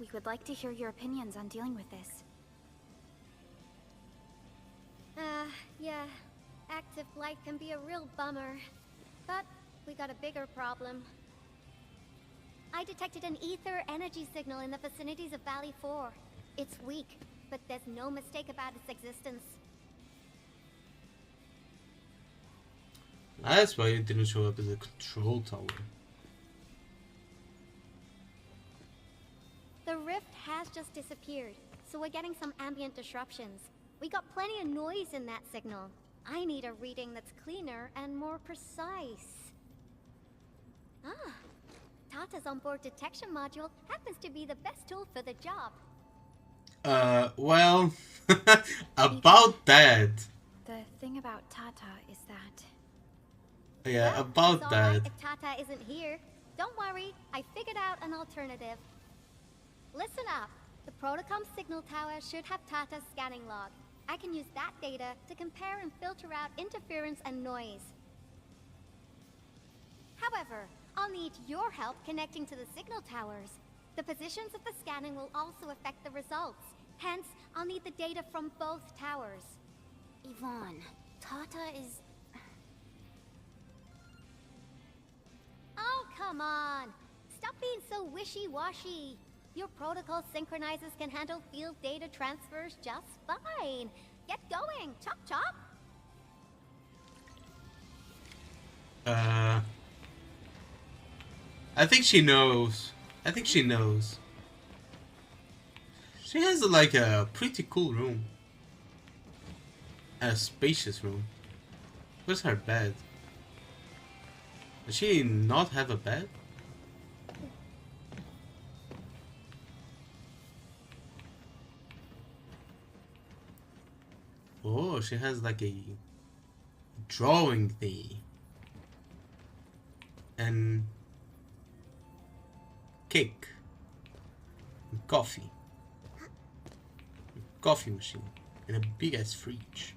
We would like to hear your opinions on dealing with this. Yeah. Active blight can be a real bummer. But we got a bigger problem. I detected an ether energy signal in the vicinities of Valley 4. It's weak, but there's no mistake about its existence. That's why it didn't show up as a control tower. The rift has just disappeared, so we're getting some ambient disruptions. We got plenty of noise in that signal. I need a reading that's cleaner and more precise. Ah, Tata's onboard detection module happens to be the best tool for the job. Well, about that. The thing about Tata is that... Yeah, Well, about it's all that. right if Tata isn't here. Don't worry, I figured out an alternative. Listen up. The Protocom signal tower should have Tata's scanning log. I can use that data to compare and filter out interference and noise. However, I'll need your help connecting to the signal towers. The positions of the scanning will also affect the results. Hence, I'll need the data from both towers. Yvonne, Tata is... Oh, come on! Stop being so wishy-washy. Your protocol synchronizers can handle field data transfers just fine. Get going, chop chop! I think she knows. She has like a pretty cool room. A spacious room. Where's her bed? Does she not have a bed? Oh, she has like a drawing thing. And cake. And coffee. A coffee machine. And a big ass fridge.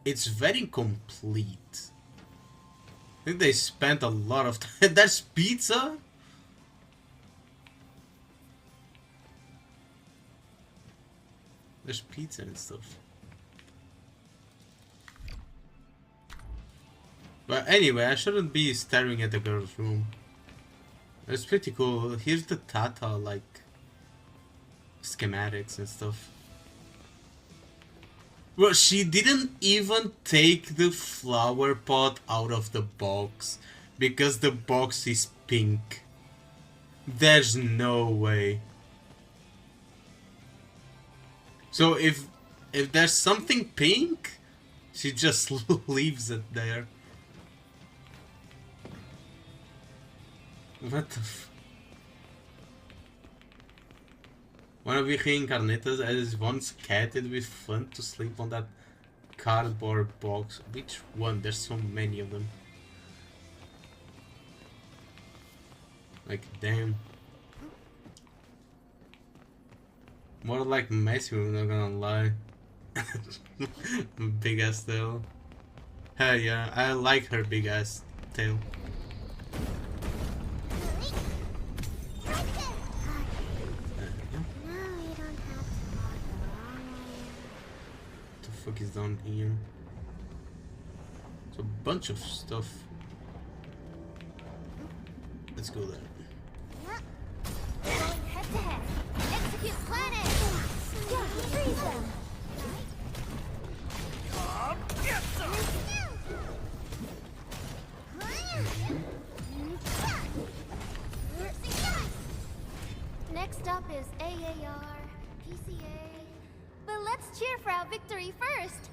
It's very complete. I think they spent a lot of time. There's pizza? There's pizza and stuff. But anyway, I shouldn't be staring at the girl's room. It's pretty cool. Here's the Tata, like, schematics and stuff. Well, she didn't even take the flower pot out of the box because the box is pink. There's no way. So if there's something pink, she just leaves it there. What the f... One of you reincarnated as once catted with fun to sleep on that cardboard box. Which one? There's so many of them. Like, damn. More like messy, I'm not gonna lie. Big ass tail. Hell yeah, I like her big ass tail. What the fuck is down here? It's a bunch of stuff. Let's go there. Going head to head. Execute planet! Yeah, freeze them! Get some! Next up is AAR, PCA. But let's cheer for our victory first!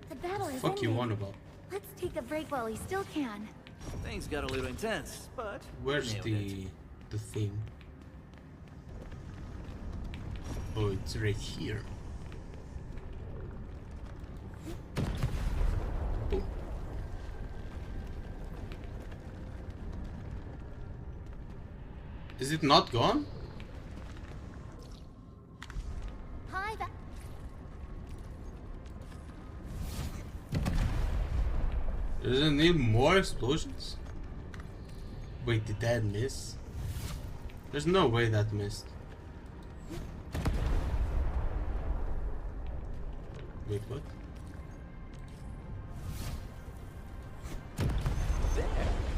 The battle is Fuck you ending. on about? Let's take a break while we still can. Things got a little intense, but Where's nailed the thing? Oh, it's right here. Oh. Is it not gone? Hi, Does it need more explosions? Wait, did that miss? There's no way that missed. Wait, what?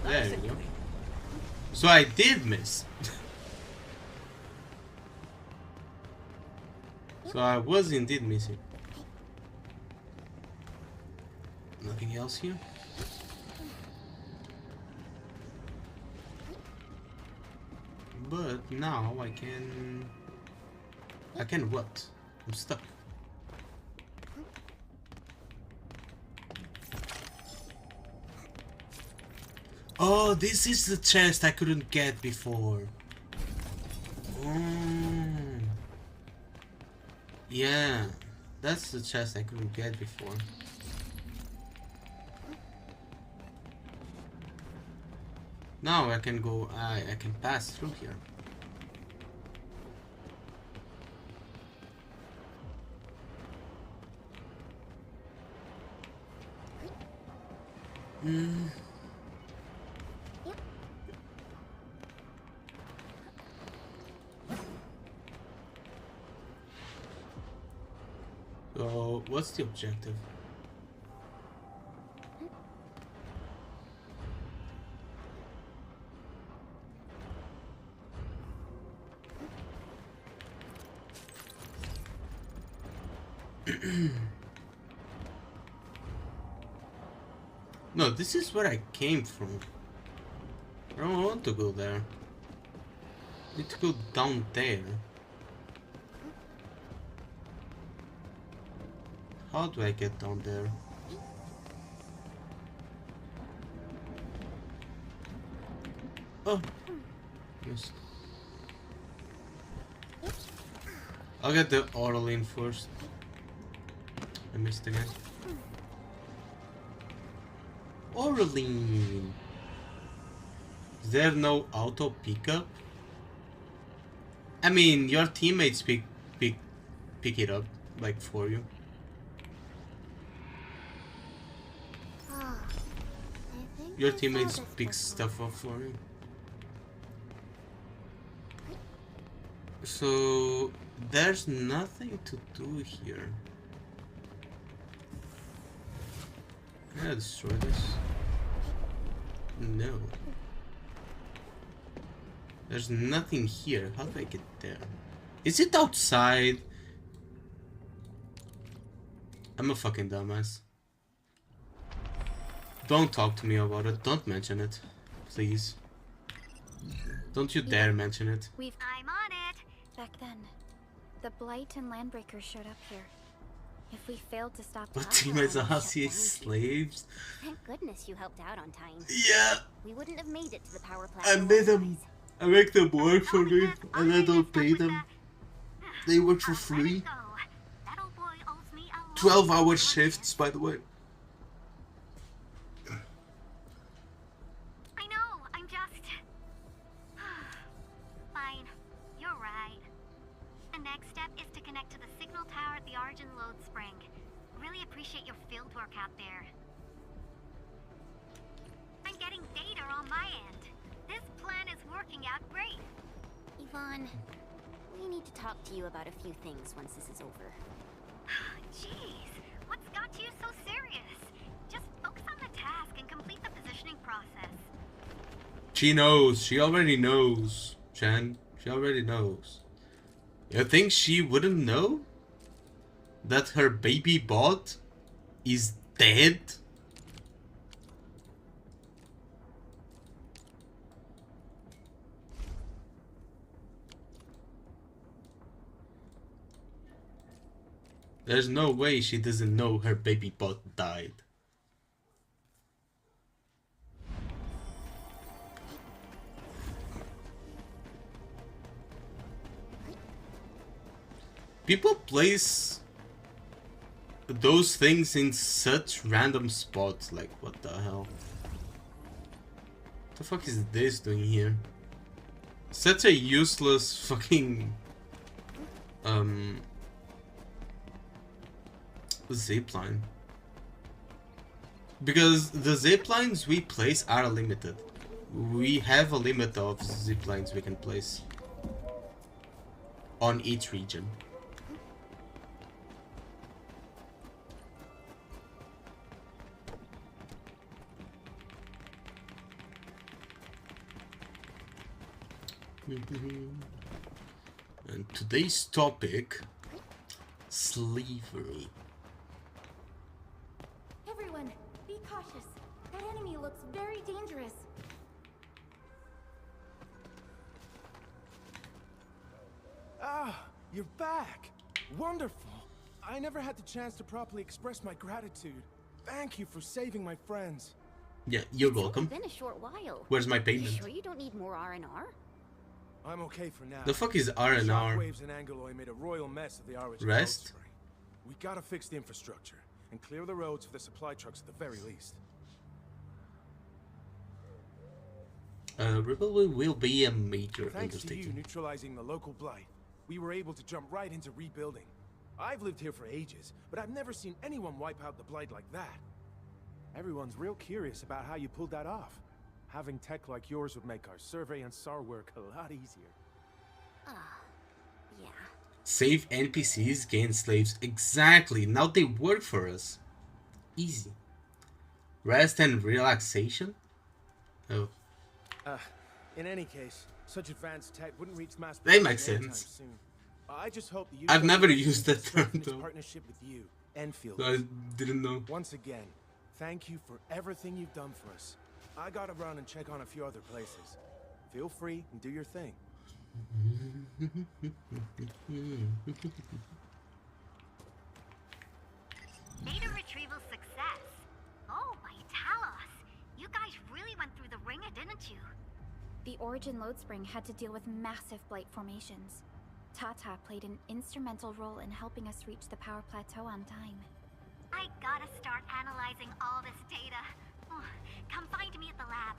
There you go. So I did miss. So I was indeed missing. Nothing else here? But now I can what? I'm stuck. Oh, this is the chest I couldn't get before. Oh. Yeah, that's the chest I couldn't get before. Now I can go, I can pass through here. So, what's the objective? No, this is where I came from. I don't want to go there. I need to go down there. How do I get down there? Oh, missed. I'll get the oral in first. I missed again. Oraline. Is there no auto pickup? I mean, your teammates pick it up like for you. Your teammates pick stuff up for you. So there's nothing to do here. Can I destroy this? No. There's nothing here. How do I get there? Is it outside? I'm a fucking dumbass. Don't talk to me about it. Don't mention it. Please. Don't you dare mention it. I'm on it. Back then, the Blight and Landbreakers showed up here. If we failed to stop What Gacha, teammates we'd are shut Aussie down. slaves? Thank goodness you helped out on time. Yeah. We wouldn't have made it to the power plant. I made them. I make them work for me, and I don't pay them. They work for free. 12-hour shifts, by the way. I know, I'm just... Fine, you're right. The next step is to connect to the signal tower at the Argent Load Spring. Really appreciate your field work out there. I'm getting data on my end. This plan is working out great. Yvonne, we need to talk to you about a few things once this is over. Jeez, what's got you so serious? Just focus on the task and complete the positioning process. She knows. She already knows, Chen. She already knows. You think she wouldn't know that her baby bot is dead? There's no way she doesn't know her baby bot died. People place those things in such random spots, like what the hell? What the fuck is this doing here? Such a useless fucking zipline. Because the ziplines we place are limited. we have a limit of zip lines we can place on each region. And today's topic, slavery. Everyone, be cautious. That enemy looks very dangerous. Ah, you're back. Wonderful. I never had the chance to properly express my gratitude. Thank you for saving my friends. Yeah, you're It's welcome. only been a short while. Where's my You payment? sure you don't need more R&R? I'm okay for now. The fuck is R&R? Shockwaves and Angoloi made a royal mess of the Irish Rest? coast. We gotta fix the infrastructure and clear the roads for the supply trucks at the very least. Rebel will be a major Thanks to you undertaking. neutralizing the local blight, we were able to jump right into rebuilding. I've lived here for ages, but I've never seen anyone wipe out the blight like that. Everyone's real curious about how you pulled that off. Having tech like yours would make our survey and SAR work a lot easier. Yeah. Save NPCs, gain slaves. Exactly. Now they work for us. Easy. Rest and relaxation? Oh. In any case, such advanced tech wouldn't reach mass That makes production anytime sense. soon. I just hope that you I've never guys used that term, strengthen this though. partnership with you, Enfield. I didn't know. Once again, thank you for everything you've done for us. I gotta run and check on a few other places. Feel free and do your thing. Data retrieval success. Oh, my Talos. You guys really went through the ringer, didn't you? The Origin load spring had to deal with massive blight formations. Tata played an instrumental role in helping us reach the power plateau on time. I gotta start analyzing all this data. Oh, come find me at the lab.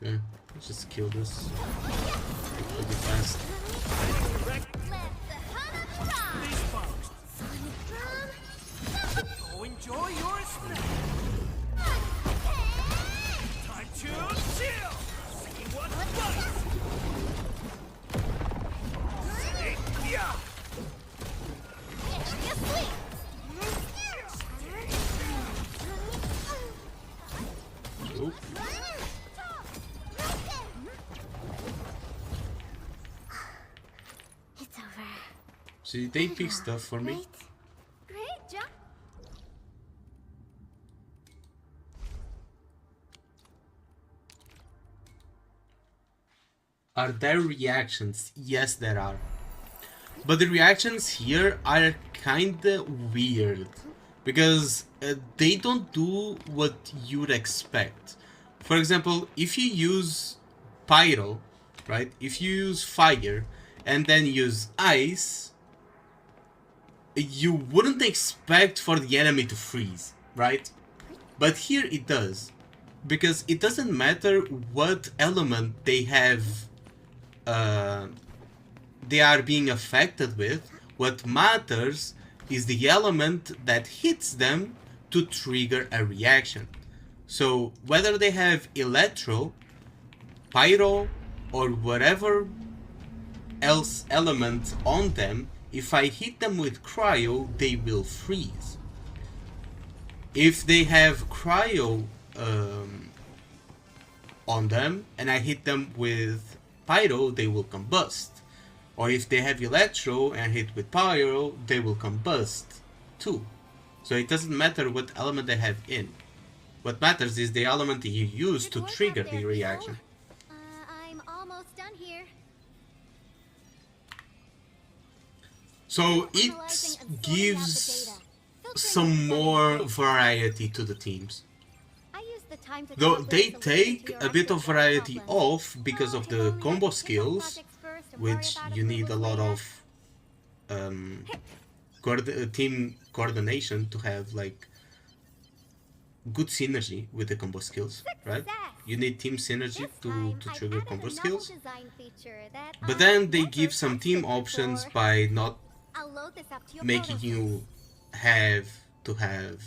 Yeah, let's just kill this pretty fast. Go enjoy your snack. Time to chill. See what bites. Yeah. Oh, It's over. see, they pick stuff for me. Great job. Are there reactions? Yes, there are. But the reactions here are kinda weird. Because they don't do what you'd expect. For example, if you use pyro, right? If you use fire and then use ice, you wouldn't expect for the enemy to freeze, right? But here it does. Because it doesn't matter what element they have they are being affected with. What matters is the element that hits them to trigger a reaction. So whether they have electro, pyro, or whatever else element on them, if I hit them with cryo, they will freeze. If they have cryo on them and I hit them with pyro, they will combust. Or if they have electro and hit with pyro, they will combust too. So it doesn't matter what element they have in. What matters is the element that you use to trigger the reaction. I'm almost done here. So it Analyzing and sorting out the gives data. Filtering some and more studying. variety to the teams. I used the time to Though come up with they a solution take to your a bit of actual variety problem. off because I of can the only combo pick up skills, projects first and worry which about you need a approvals lot later. of team coordination to have like good synergy with the combo skills, right? You need team synergy This to time, I've trigger added combo a novel skills. design feature that But I've then they never give some team tested options before. by not I'll load this up to your making prototypes. you have to have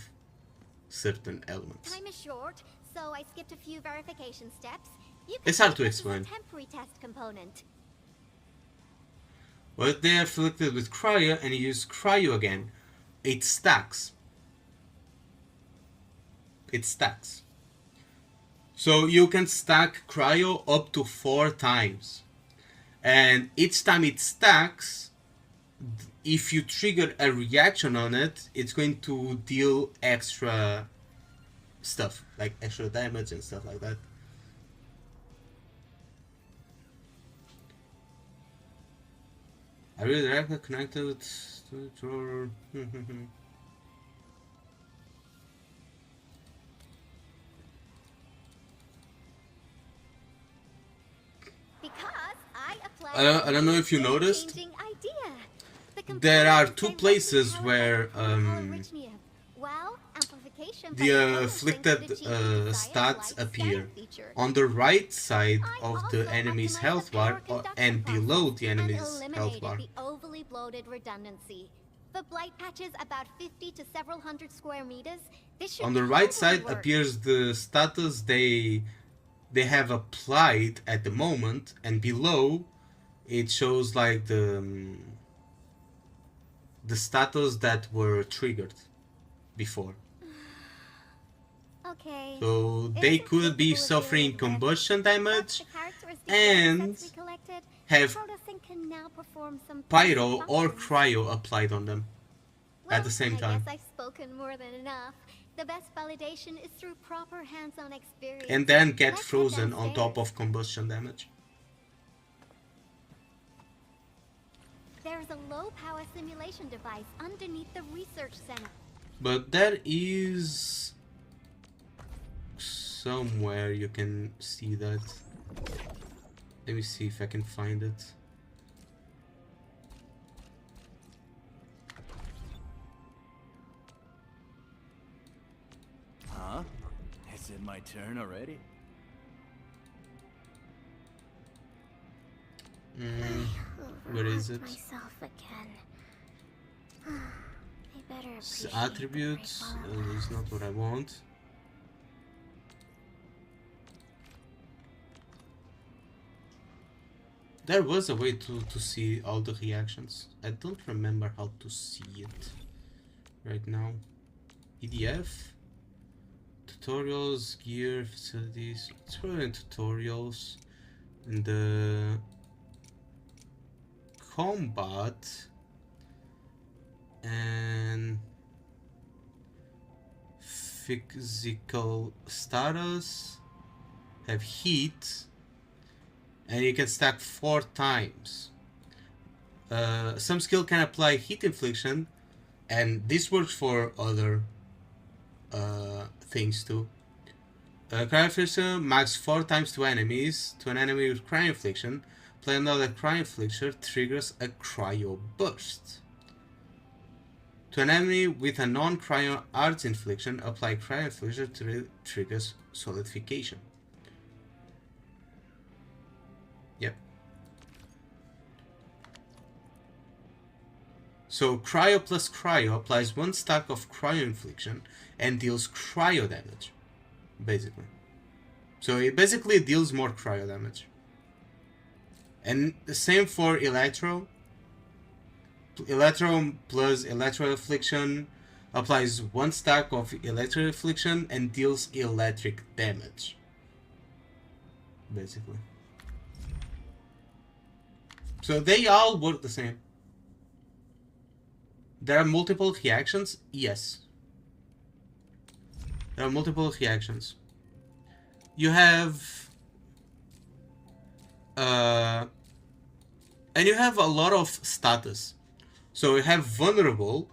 certain elements. Time is short, so so I skipped a few verification steps. You can It's hard take to this as a explain. temporary test component. Well, they are afflicted with cryo and you use cryo again. It stacks. It stacks. So you can stack cryo up to 4 times. And each time it stacks, if you trigger a reaction on it, it's going to deal extra stuff, like extra damage and stuff like that. Are you directly connected to your... I don't know if you noticed, there are 2 places where the afflicted stats appear. On the right side of the enemy's health bar and below the enemy's health bar. Overly bloated redundancy. For blight patches about 50 to several hundred square meters, this should on the right totally side work. appears the status they have applied at the moment, and below it shows like the status that were triggered before. Okay. So they could be suffering combustion damage and have pyro or cryo applied on them at the same time. I guess I've spoken more than enough. The best validation is through proper hands-on experience. And then get Let's head frozen on downstairs. top of combustion damage. There's a low-power simulation device underneath the research center. But there is somewhere you can see that. Let me see if I can find it. Huh? Is it my turn already? Where is it? Myself again. I better Attributes is not what I want. There was a way to see all the reactions. I don't remember how to see it right now. EDF, tutorials, gear, facilities. Let's go in tutorials. In the combat and physical status, have heat, and you can stack 4 times. Some skill can apply heat infliction, and this works for other things too. Cryo infliction max 4 times to enemies. To an enemy with cryo infliction, play another cryo infliction triggers a cryo burst. To an enemy with a non-cryo arts infliction, apply cryo infliction triggers solidification. Yep. So cryo plus cryo applies 1 stack of cryo infliction and deals cryo damage, basically. So it basically deals more cryo damage. And the same for electro. Electro plus electro affliction applies 1 stack of electro affliction and deals electric damage, basically. So they all work the same. There are multiple reactions? Yes. There are multiple reactions. You have... and you have a lot of status. So you have vulnerable,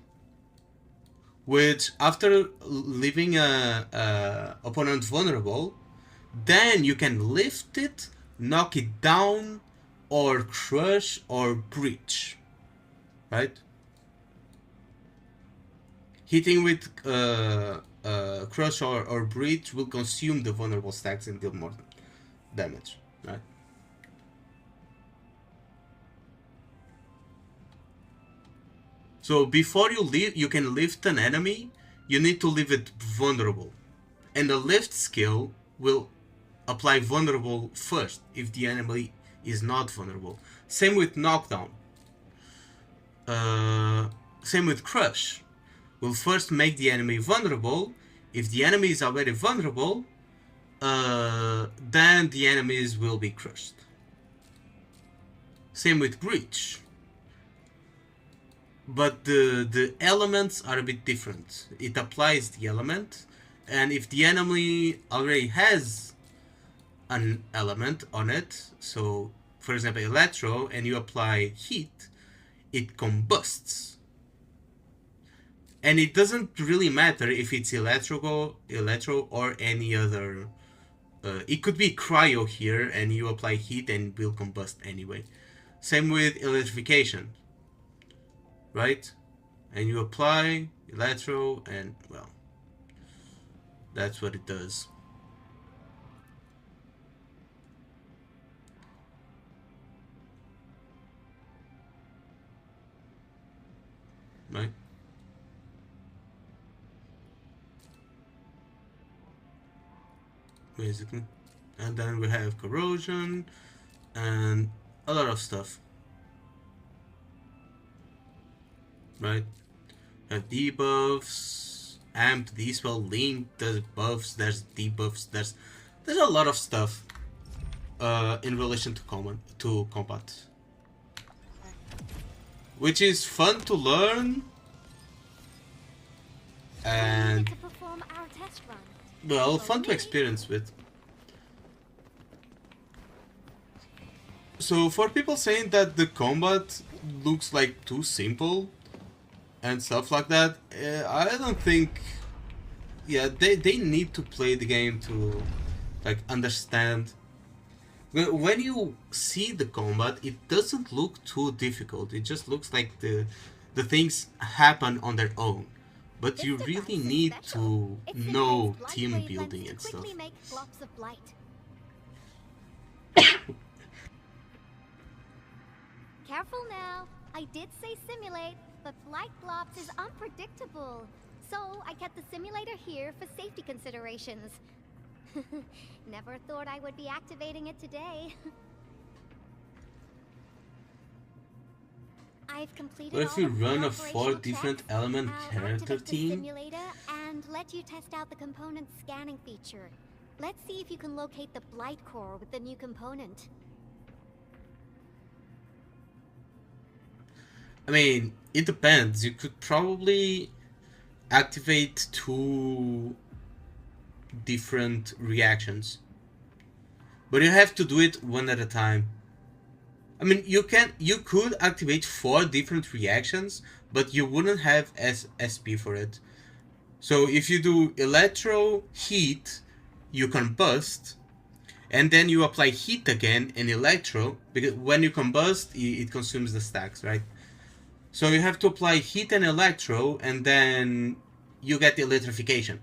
which after leaving a opponent vulnerable, then you can lift it, knock it down, or crush or breach, right? Hitting with crush or breach will consume the vulnerable stacks and deal more damage, right? So before you can lift an enemy, you need to leave it vulnerable. And the lift skill will apply vulnerable first if the enemy is not vulnerable. Same with knockdown. Same with crush. Will first make the enemy vulnerable. If the enemy is already vulnerable, then the enemies will be crushed. Same with breach. But the elements are a bit different. It applies the element, and if the enemy already has an element on it, so for example electro, and you apply heat, it combusts. And it doesn't really matter if it's electro or any other. It could be cryo here, and you apply heat and it will combust anyway. Same with electrification, right? And you apply electro, and well, that's what it does. Right? Basically. And then we have corrosion and a lot of stuff. Right? Have debuffs, amp, dispel, link, there's buffs, there's debuffs, there's a lot of stuff in relation to combat. Which is fun to learn and To perform our test run. well, fun to experience with. So for people saying that the combat looks like too simple and stuff like that, I don't think. Yeah, they need to play the game to like understand. When you see the combat, it doesn't look too difficult. It just looks like the things happen on their own. But you really need to know team building and stuff. Make blobs of blight. Careful now. I did say simulate, but blight blobs is unpredictable. So I kept the simulator here for safety considerations. Never thought I would be activating it today. I've completed What if all you of the run a operational 4 different checks. element I'll character activate the team? simulator and let you test out the component scanning feature. Let's see if you can locate the blight core with the new component. I mean, it depends. You could probably activate 2 different reactions, but you have to do it one at a time. I mean, you could activate 4 different reactions, but you wouldn't have SP for it. So if you do electro, heat, you combust, and then you apply heat again and electro, because when you combust, it consumes the stacks, right? So you have to apply heat and electro, and then you get the electrification,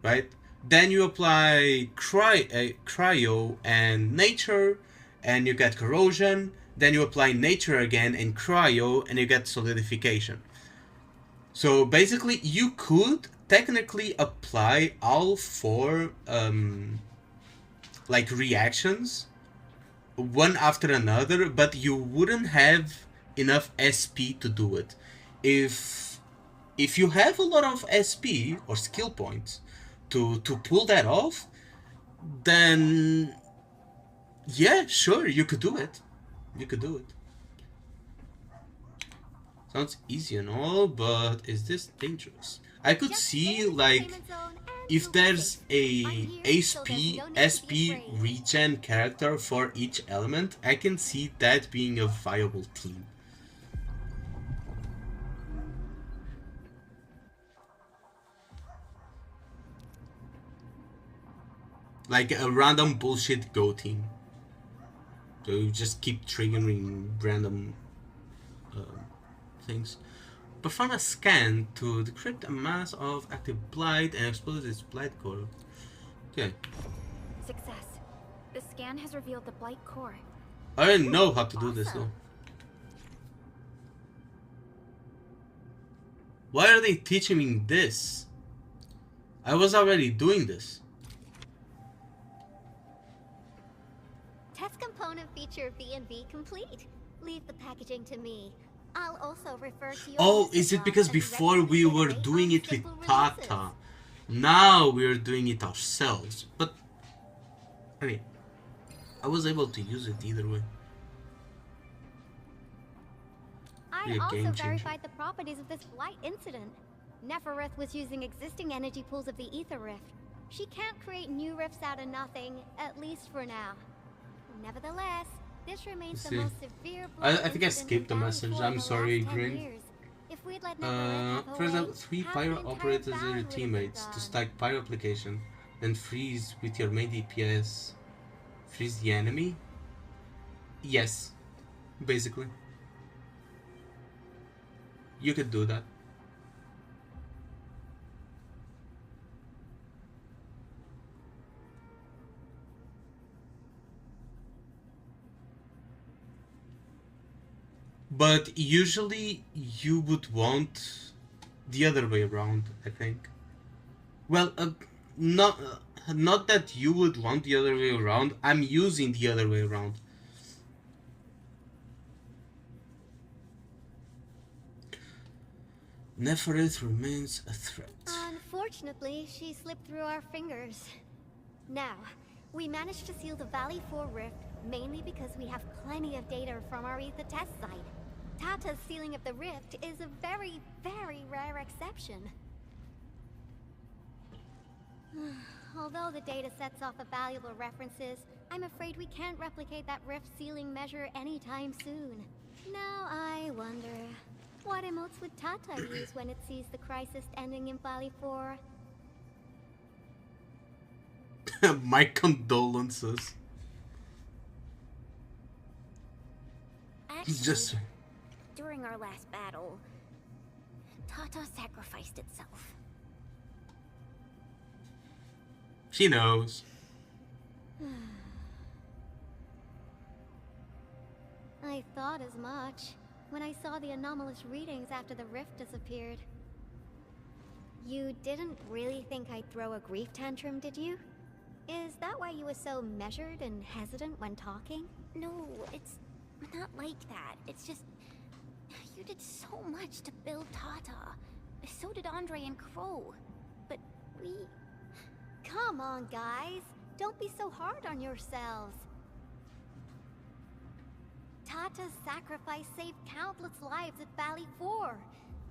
right? Then you apply cryo and nature, and you get corrosion. Then you apply nature again and cryo, and you get solidification. So basically, you could technically apply all 4 like reactions, one after another, but you wouldn't have enough SP to do it. If you have a lot of SP or skill points to pull that off, then yeah, sure, you could do it. You could do it. Sounds easy and all, but is this dangerous? I could see like if there's a SP regen character for each element, I can see that being a viable team. Like a random bullshit go team. So you just keep triggering random things. Perform a scan to decrypt a mass of active blight and expose its blight core. Okay. Success. The scan has revealed the blight core. I didn't know how to do this though. Why are they teaching me this? I was already doing this. Test component feature V&V complete. Leave the packaging to me. I'll also refer to your Oh, usage is it logs because and before we regularly were iterate doing on it with simple Tata? releases. Now we're doing it ourselves. But, I mean, I was able to use it either way. I Be a also game changer. verified the properties of this blight incident. Nefereth was using existing energy pools of the Ether Rift. She can't create new rifts out of nothing, at least for now. Nevertheless, this remains the See. most severe I blight think I incident skipped the in Valley message. 4 in I'm the sorry, last 10 Green. years. If we'd let Nefereth have her For example, way, 3 half pyro the entire operators as valley your would have been teammates to gone. stack pyro application, then freeze with your main DPS. Freeze the enemy? Yes, basically. You could do that. But usually you would want the other way around, I think. Well, not that you would want the other way around. I'm using the other way around. Nefereth remains a threat. Unfortunately, she slipped through our fingers. Now, we managed to seal the Valley 4 rift mainly because we have plenty of data from our ether test site. Tata's sealing of the rift is a very, very rare exception. Although the data sets off of valuable references, I'm afraid we can't replicate that rift sealing measure anytime soon. Now I wonder, what emotes would Tata use when it sees the crisis ending in Valley 4? My condolences. Actually, Just during our last battle, Tata sacrificed itself. she knows. I thought as much when I saw the anomalous readings after the rift disappeared. You didn't really think I'd throw a grief tantrum, did you? Is that why you were so measured and hesitant when talking? No, it's not like that. It's just... you did so much to build Tata. So did Andre and Crow. But we... Come on, guys. Don't be so hard on yourselves. Tata's sacrifice saved countless lives at Valley 4.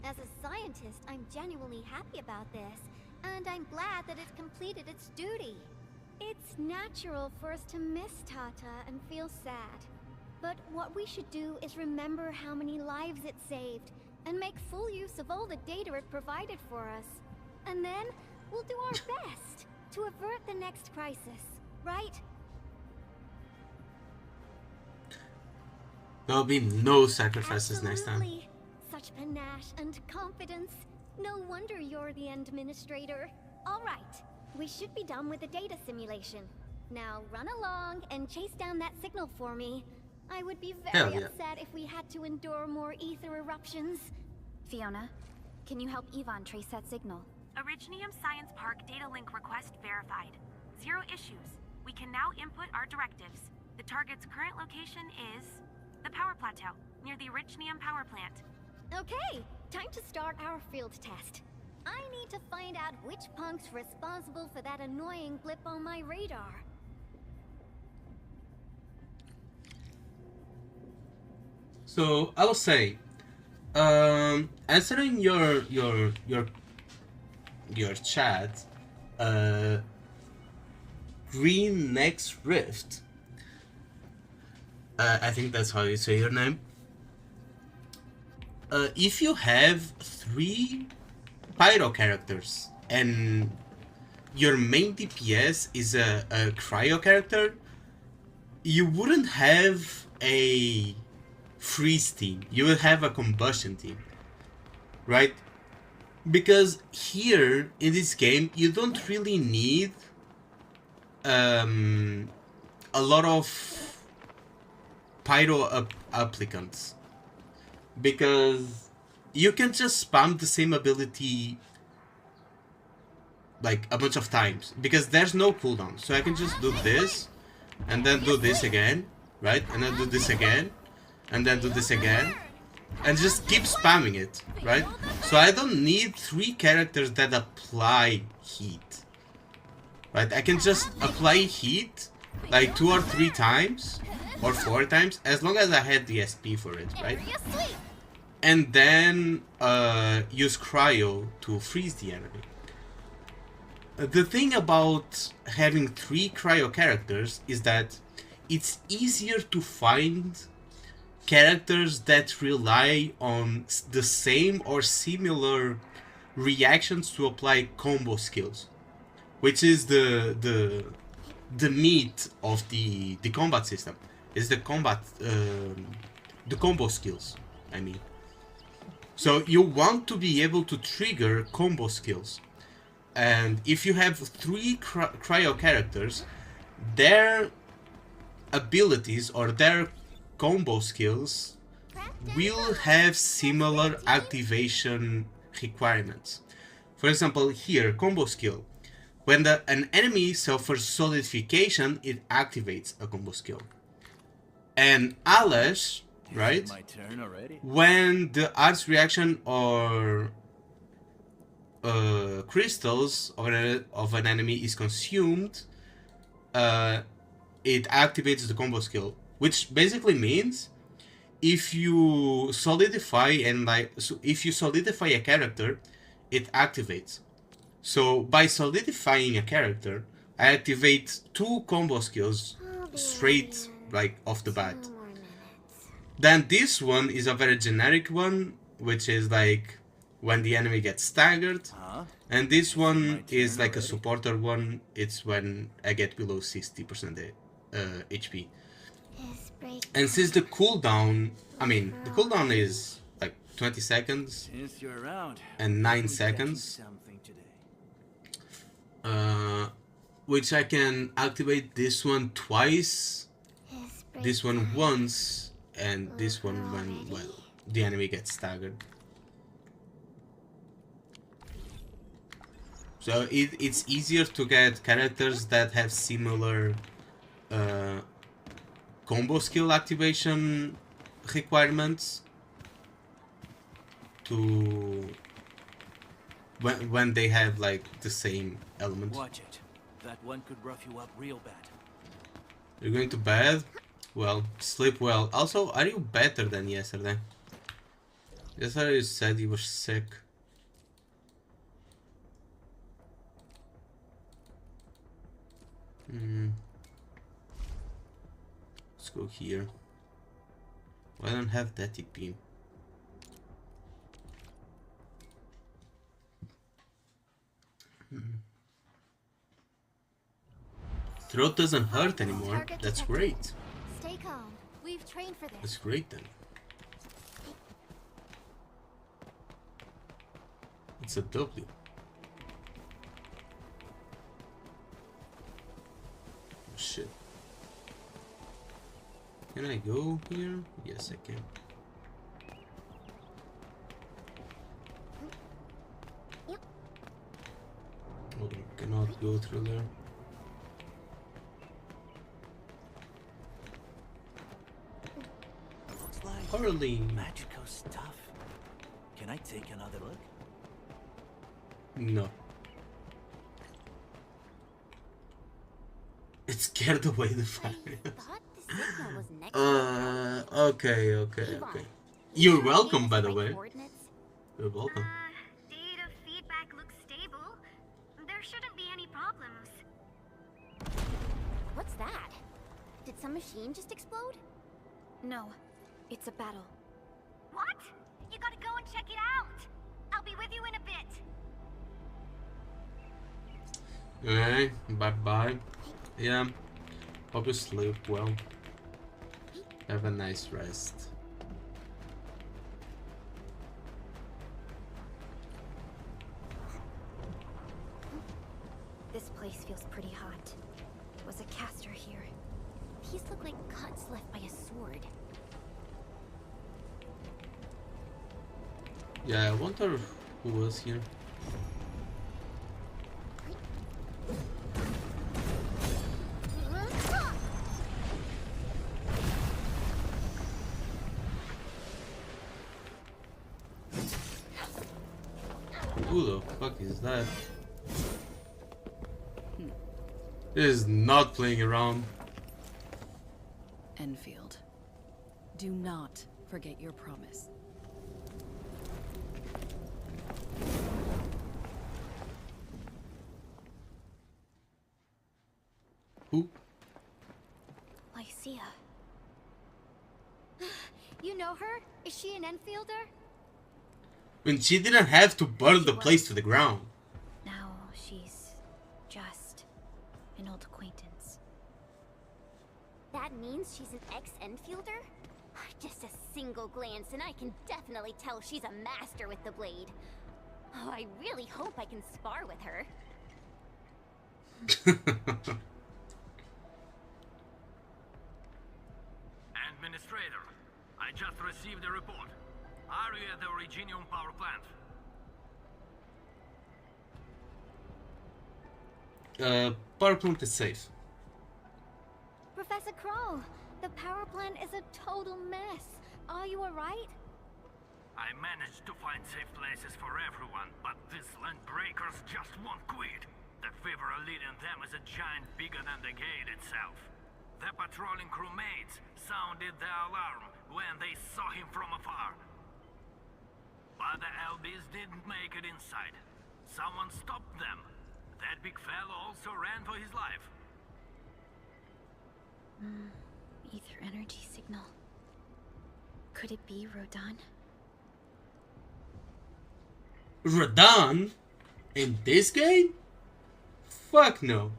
As a scientist, I'm genuinely happy about this, and I'm glad that it completed its duty. It's natural for us to miss Tata and feel sad. But what we should do is remember how many lives it saved, and make full use of all the data it provided for us. And then, we'll do our best to avert the next crisis, right? There'll be no sacrifices next time. Absolutely. Such panache and confidence. No wonder you're the administrator. All right, we should be done with the data simulation. Now run along and chase down that signal for me. I would be Hell very yeah. upset if we had to endure more ether eruptions. Fiona, can you help Yvonne trace that signal? Originium Science Park data link request verified. 0 issues. We can now input our directives. The target's current location is the power plateau, near the Originium power plant. Okay, time to start our field test. I need to find out which punk's responsible for that annoying blip on my radar. So I'll say, answering your chat, Green Next Rift. I think that's how you say your name. If you have 3 pyro characters and your main DPS is a cryo character, you wouldn't have a freeze team. You would have a combustion team, right? Because here in this game, you don't really need a lot of pyro applicants, because you can just spam the same ability like a bunch of times, because there's no cooldown. So I can just do this, and then do this again, right? And then do this again, and then do this again, and just keep spamming it, right? So I don't need 3 characters that apply heat, right? I can just apply heat like 2 or 3 times, or 4 times, as long as I had the SP for it, right? And then use cryo to freeze the enemy. The thing about having 3 cryo characters is that it's easier to find characters that rely on the same or similar reactions to apply combo skills, which is the meat of the combat system. Is the combo skills, I mean. So you want to be able to trigger combo skills, and if you have 3 cryo characters, their abilities or their combo skills will have similar activation requirements. For example, here, combo skill. When an enemy suffers solidification, it activates a combo skill. And Alash, right? My turn already? When the arts reaction or crystals of an enemy is consumed, it activates the combo skill, which basically means if you solidify a character, it activates. So by solidifying a character, I activate 2 combo skills straight, like, off the bat. Then this one is a very generic one, which is like when the enemy gets staggered. And this one is like a supporter one. It's when I get below 60% HP. And since the cooldown, the cooldown is like 20 seconds and 9 seconds, which I can activate this one twice, this one once, and this one when, well, the enemy gets staggered. So it's easier to get characters that have similar combo skill activation requirements to when they have like the same element. Watch it. That one could rough you up real bad. You're going to bed? Well, sleep well. Also, are you better than yesterday? Yesterday you said you were sick. Let's go here. Well, I don't have that TP. Throat doesn't hurt anymore. That's great. Stay calm. We've trained for this. That's great then. It's a W. Oh, shit. Can I go here? Yes, I can. Oh, I cannot go through there. Hurley. Magical stuff. Can I take another look? No. It scared away the fire. Okay. You're welcome, by the way. You're welcome. Data feedback looks stable. There shouldn't be any problems. What's that? Did some machine just explode? No, it's a battle. What? You gotta go and check it out. I'll be with you in a bit. Alright, bye-bye. Yeah, hope you sleep well. Have a nice rest. This place feels pretty hot. Was a caster here? These look like cuts left by a sword. Yeah, I wonder who was here. Who the fuck is that? This is not playing around. Enfield, do not forget your promise. Who? Lycia. You know her? Is she an Enfielder? When she didn't have to burn the place to the ground. Now she's just an old acquaintance. That means she's an ex-Endfielder? Just a single glance and I can definitely tell she's a master with the blade. Oh, I really hope I can spar with her. Administrator, I just received a report. Are you at the Originium power plant? Power plant is safe. Professor Crow, the power plant is a total mess. Are you alright? I managed to find safe places for everyone, but these land breakers just won't quit. The fever leading them is a giant bigger than the gate itself. The patrolling crewmates sounded the alarm when they saw him from afar. But the LBs didn't make it inside. Someone stopped them. That big fellow also ran for his life. Ether energy signal. Could it be Rodan? Rodan? In this game? Fuck no.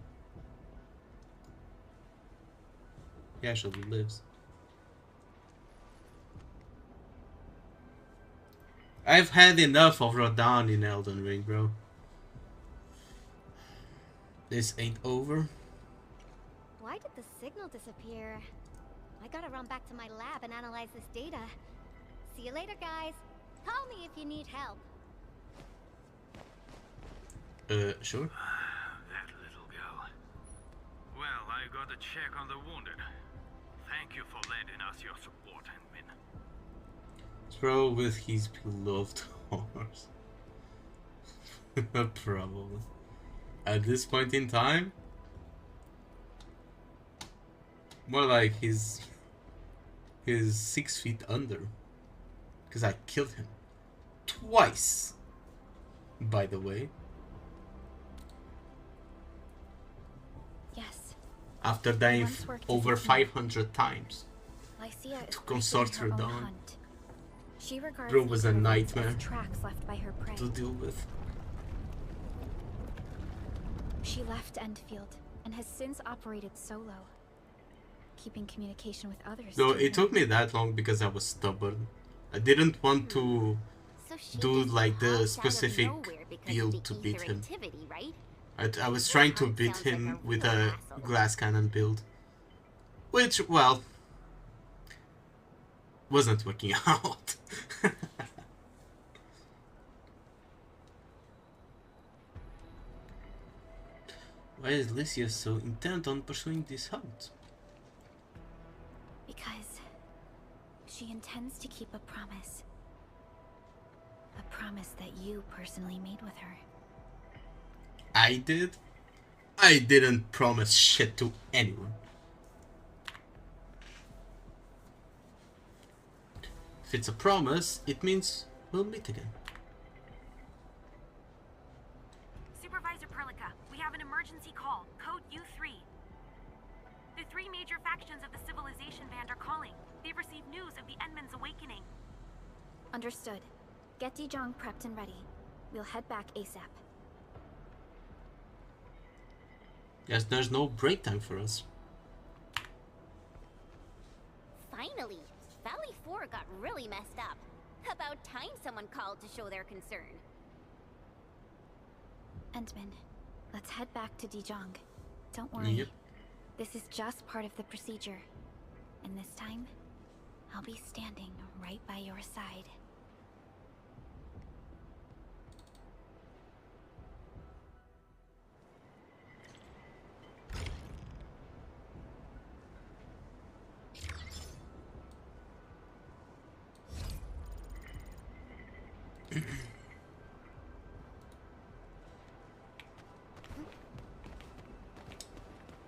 He actually lives. I've had enough of Rodan in Elden Ring, bro. This ain't over. Why did the signal disappear? I gotta run back to my lab and analyze this data. See you later, guys. Call me if you need help. Sure. That little girl. Well, I got a check on the wounded. Thank you for lending us your support, Endmin. Throw with his beloved horse. Probably. At this point in time? More like he's 6 feet under. Because I killed him. Twice. By the way. Yes. After dying Once worked over as a team. 500 times. Lycia is To consort pursuing her own Rodan. hunt. She regards Bro was a ether events as nightmare tracks left by her prey. to deal with. She left Endfield and has since operated solo, keeping communication with others. No, to it took her. me that long because I was stubborn. I didn't want to So she do just like the popped out of specific nowhere because of build the to beat ether him. activity, right? I was trying to That beat sounds like him a with real a asshole. glass cannon build. Which, well, wasn't working out. Why is Lycia so intent on pursuing this hunt? Because she intends to keep a promise. A promise that you personally made with her. I did? I didn't promise shit to anyone. If it's a promise, it means we'll meet again. Supervisor Perlica, we have an emergency call. Code U3. The three major factions of the Civilization Band are calling. They've received news of the Endman's awakening. Understood. Get Dijong prepped and ready. We'll head back ASAP. Yes, there's no break time for us. Finally, Valley 4 got really messed up. About time someone called to show their concern. Endman, let's head back to Dijong. Don't worry. Yep. This is just part of the procedure. And this time, I'll be standing right by your side.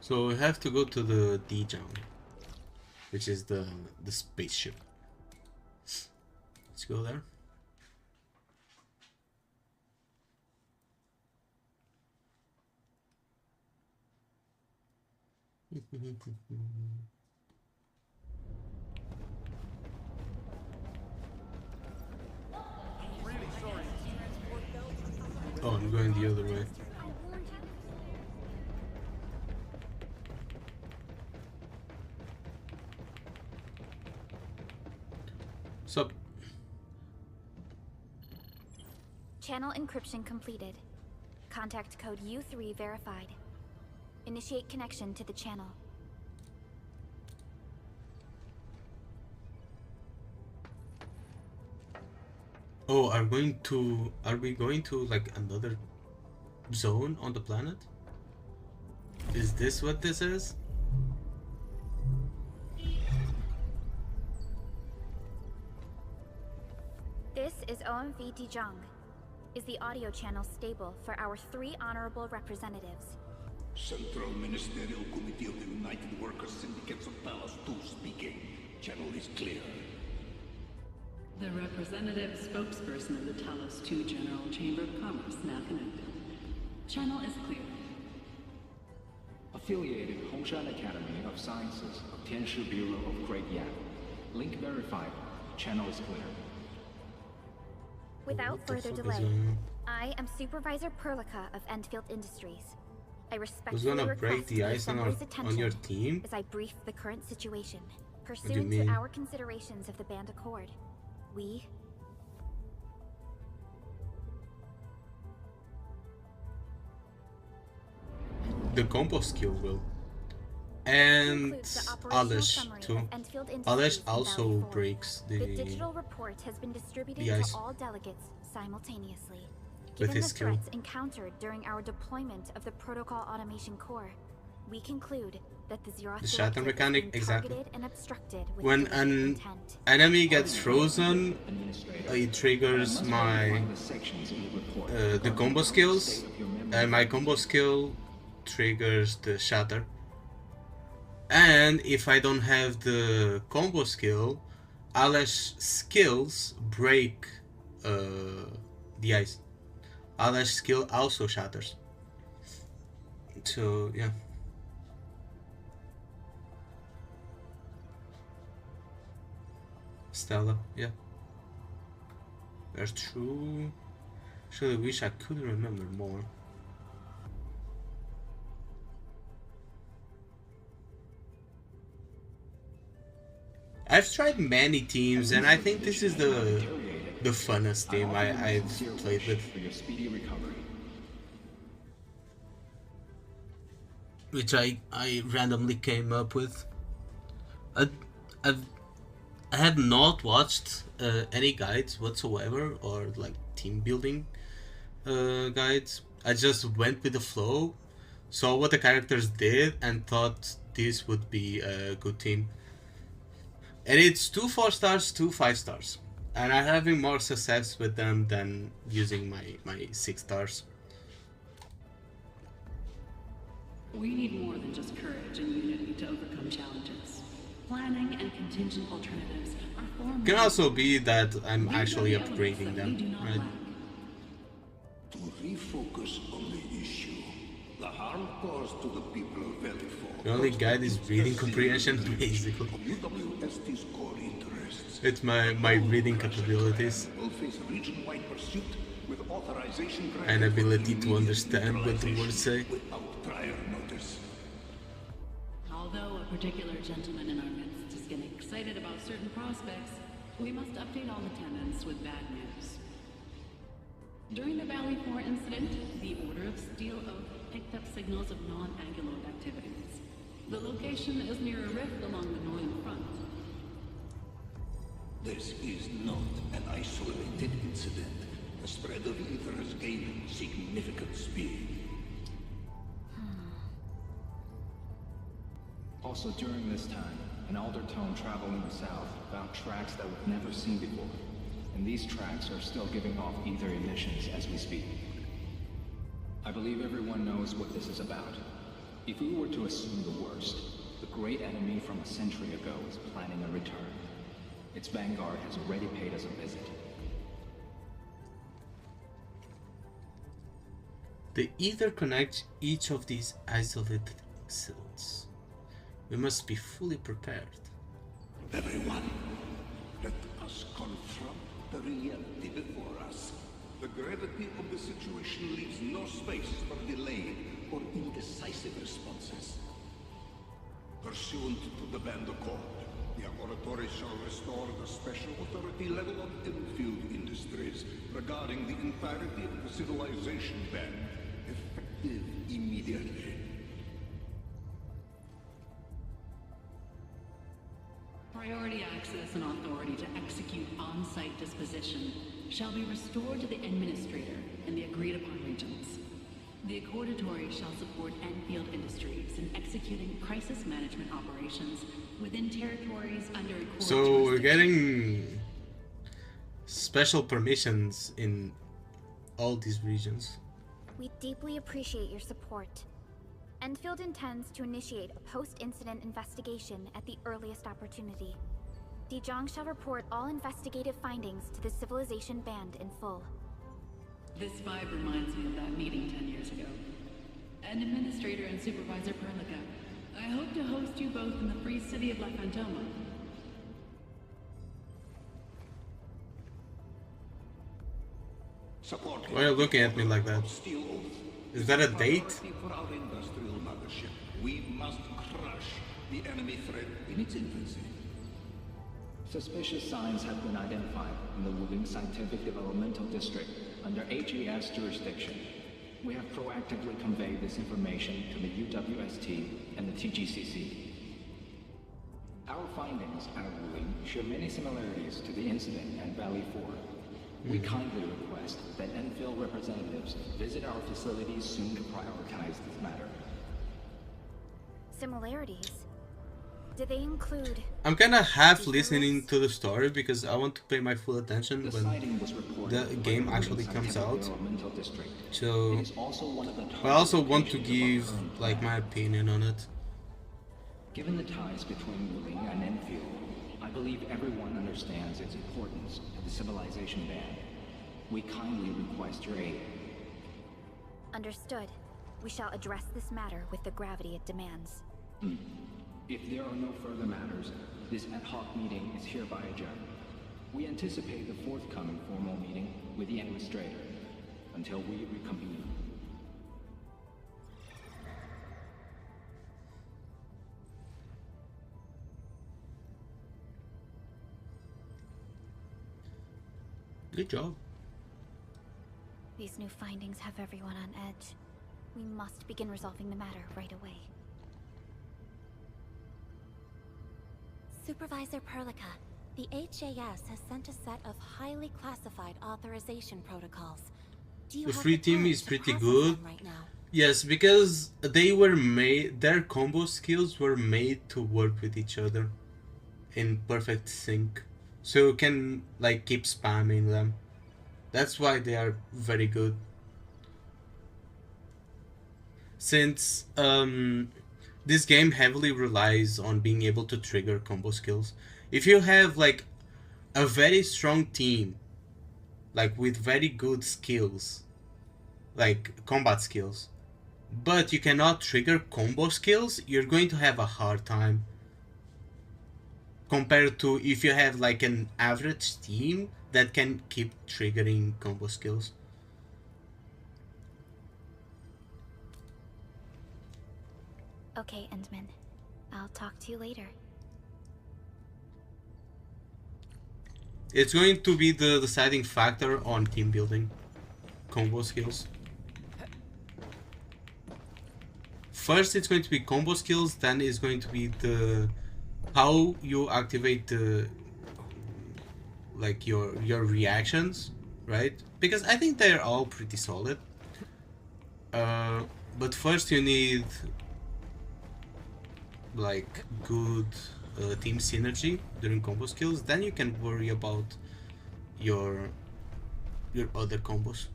So we have to go to the Dijang, which is the spaceship. Let's go there. Oh, I'm going the other way. Sup? Channel encryption completed. Contact code U3 verified. Initiate connection to the channel. Oh, are we going to like another zone on the planet? Is this what this is? This is OMV Dijang. Is the audio channel stable for our 3 honorable representatives? Central Ministerial Committee of the United Workers Syndicates of Talos 2 speaking. Channel is clear. The representative spokesperson of the Talos 2 General Chamber of Commerce now connected. Channel is clear. Affiliated Hongshan Academy of Sciences of Tianshu Bureau of Great Yap. Link verified. Channel is clear. Without further delay, I am Supervisor Perlica of Endfield Industries. I respectfully gonna break request the ice on Assembly's attention your team? as I brief the current situation. do you Pursuant to mean? our considerations of the Band Accord, we... The combo skill will. And concludes the operational Alish summary too. of Endfield Industries Alish in also Valley 4. breaks The digital report has been distributed ice. to all delegates simultaneously. With Given his the skill. threats encountered during our deployment of the Protocol Automation Core, we conclude that the Zeroth The shatter directive mechanic, has been exactly. targeted and obstructed with When deliberate an intent. enemy gets frozen, it triggers my the combo skills, and my combo skill triggers the shatter. And if I don't have the combo skill, Alash skills break the ice. Alash skill also shatters. So yeah. Stella, yeah. That's true. Actually, wish I could remember more. I've tried many teams, and I think this is the funnest team I've played with. Which I randomly came up with. I have not watched any guides whatsoever, or like team building guides. I just went with the flow, saw what the characters did, and thought this would be a good team. And it's 2 4 stars, 2 5 stars, and I'm having more success with them than using my 6 stars. We need more than just courage and unity to overcome challenges. Planning and contingent alternatives are far more. Can also be that I'm actually upgrading them, right? To refocus on the issue, the harm caused to the people of Valley 4. The only guide is reading comprehension, basically. UWST's core interests. It's my reading capabilities Will face region-wide pursuit with authorization and ability to understand what the words say. without prior notice. Although a particular gentleman in our midst is getting excited about certain prospects, we must update all attendants with bad news. During the Valley 4 incident, the Order of Steel Oath picked up signals of non-Anguloid activities. The location is near a rift along the northern front. This is not an isolated incident. The spread of ether has gained significant speed. Also during this time, an Aldertone traveling south found tracks that we've never seen before. And these tracks are still giving off ether emissions as we speak. I believe everyone knows what this is about. If we were to assume the worst, the great enemy from a century ago is planning a return. Its vanguard has already paid us a visit. They either connect each of these isolated incidents. We must be fully prepared. Everyone, let us confront the reality before us. The gravity of the situation leaves no space for delayed or indecisive responses. Pursuant to the Band Accord, the Laboratory shall restore the special authority level of Endfield Industries regarding the entirety of the civilization band, effective immediately. Priority access and authority to execute on-site disposition shall be restored to the Administrator and the agreed-upon regions. The Accordatory shall support Endfield Industries in executing crisis management operations within territories under Accord So we're jurisdiction. getting special permissions in all these regions. We deeply appreciate your support. Endfield intends to initiate a post-incident investigation at the earliest opportunity. Dijong shall report all investigative findings to the Civilization Band in full. This vibe reminds me of that meeting 10 years ago. And Administrator and Supervisor Perlica, I hope to host you both in the free city of La Fantoma. Why are you looking at me like that? Is that a date? For our industrial mothership, we must crush the enemy threat in its infancy. Suspicious signs have been identified in the Wuling Scientific Developmental District under HAS jurisdiction. We have proactively conveyed this information to the UWST and the TGCC. Our findings at Wuling share many similarities to the incident at Valley 4. We kindly request that Endfield representatives visit our facilities soon to prioritize this matter. Similarities? Do they include... I'm kinda half listening to the story because I want to pay my full attention The when sighting was reported the by game the actually Wuling comes Scientific out. Developmental District. So It is also one of the I also target want to locations of our give current like plan. my opinion on it. Given the ties between Wuling and Endfield, I believe everyone understands its importance to the Civilization Band. We kindly request your aid. Understood. We shall address this matter with the gravity it demands. If there are no further matters, this ad hoc meeting is hereby adjourned. We anticipate the forthcoming formal meeting with the Administrator until we reconvene. Good job. These new findings have everyone on edge. We must begin resolving the matter right away. Supervisor Perlica, the HAS has sent a set of highly classified authorization protocols. Do you The have free team time is to pretty process good. them right now? Yes, because they were made, their combo skills were made to work with each other in perfect sync. So you can like keep spamming them. That's why they are very good. Since this game heavily relies on being able to trigger combo skills. If you have like a very strong team, like with very good skills, like combat skills, but you cannot trigger combo skills, you're going to have a hard time. Compared to if you have like an average team that can keep triggering combo skills. Okay, Endman. I'll talk to you later. It's going to be the deciding factor on team building. Combo skills. First it's going to be combo skills, then it's going to be the how you activate the like your reactions, right? Because I think they're all pretty solid. But first you need like good team synergy during combo skills, then you can worry about your other combos.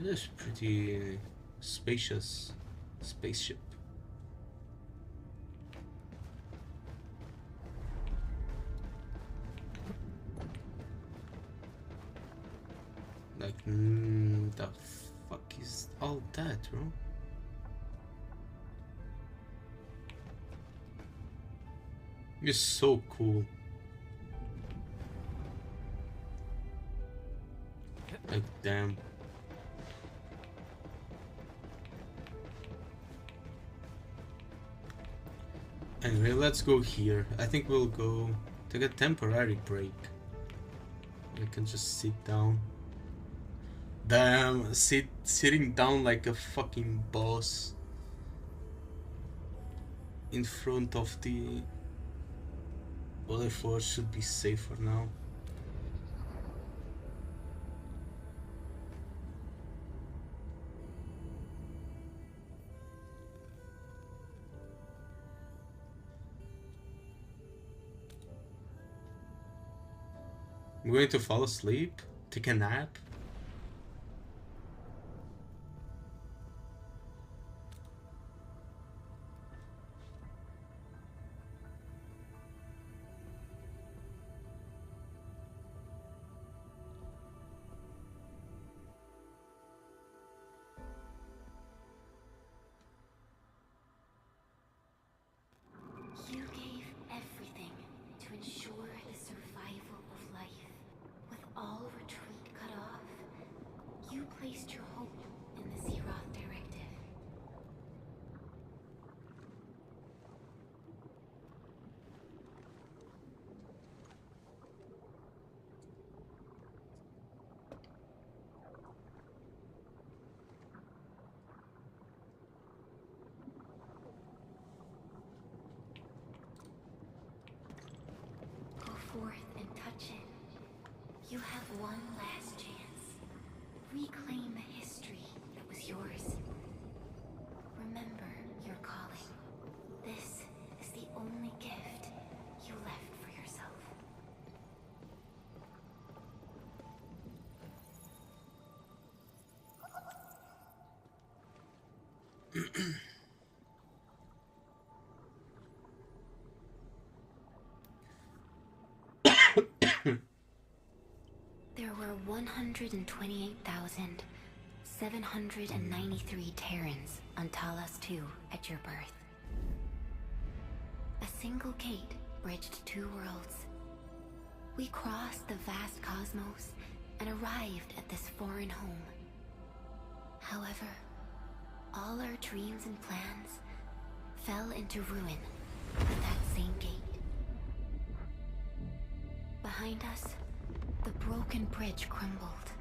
This is pretty spacious spaceship. Like, the fuck is all that, bro? It's so cool. Like, damn. Anyway, let's go here. I think we'll go take a temporary break. I can just sit down. Damn, sitting down like a fucking boss in front of the other force should be safer now. I'm going to fall asleep, take a nap. You gave everything to ensure the survival of life. With all retreat cut off, you placed your hope in the Zeroth Directive. Go forth and touch it. You have one last chance. Reclaim the history that was yours. Remember your calling. This is the only gift you left for yourself. There were 128,793 Terrans on Talos 2 at your birth. A single gate bridged two worlds. We crossed the vast cosmos and arrived at this foreign home. However, all our dreams and plans fell into ruin at that same gate. Behind us, the broken bridge crumbled.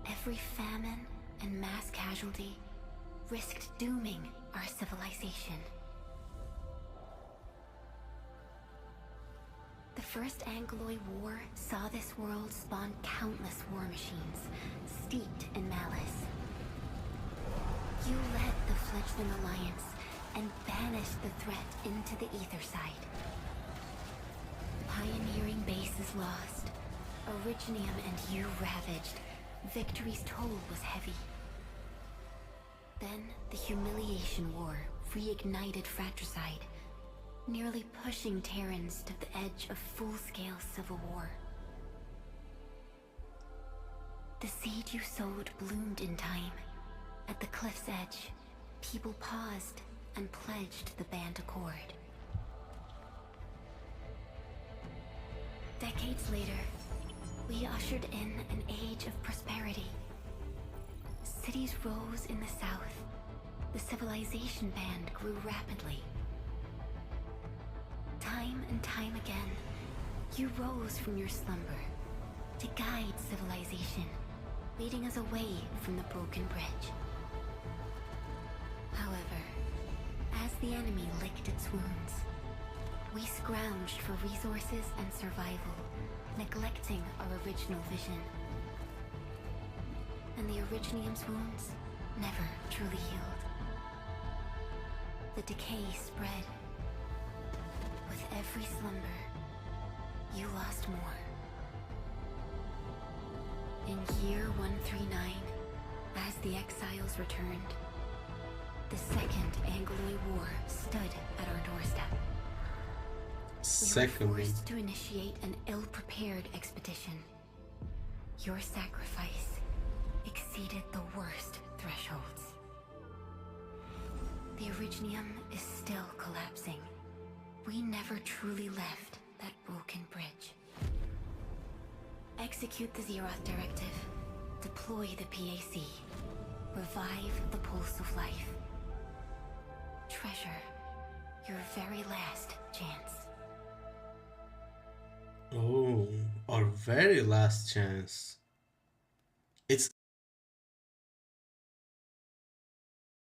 Every famine and mass casualty risked dooming our civilization. The First Angloid War saw this world spawn countless war machines, steeped in malice. You led the fledgling alliance and banished the threat into the ether side. Pioneering bases lost, Originium and you ravaged. Victory's toll was heavy. Then the Humiliation War reignited fratricide, nearly pushing Terrans to the edge of full-scale civil war. The seed you sowed bloomed in time. At the cliff's edge, people paused and pledged the Band Accord. Decades later, we ushered in an age of prosperity. Cities rose in the south. The civilization band grew rapidly. Time and time again, you rose from your slumber to guide civilization, leading us away from the broken bridge. However, as the enemy licked its wounds, we scrounged for resources and survival, neglecting our original vision. And the Originium's wounds never truly healed. The decay spread. With every slumber, you lost more. In year 139, as the exiles returned, The Second Angloid War stood at our doorstep. We were forced to initiate an ill-prepared expedition. Your sacrifice exceeded the worst thresholds. The Originium is still collapsing. We never truly left that broken bridge. Execute the Zeroth Directive. Deploy the PAC. Revive the Pulse of Life. Treasure your very last chance. Oh, our very last chance.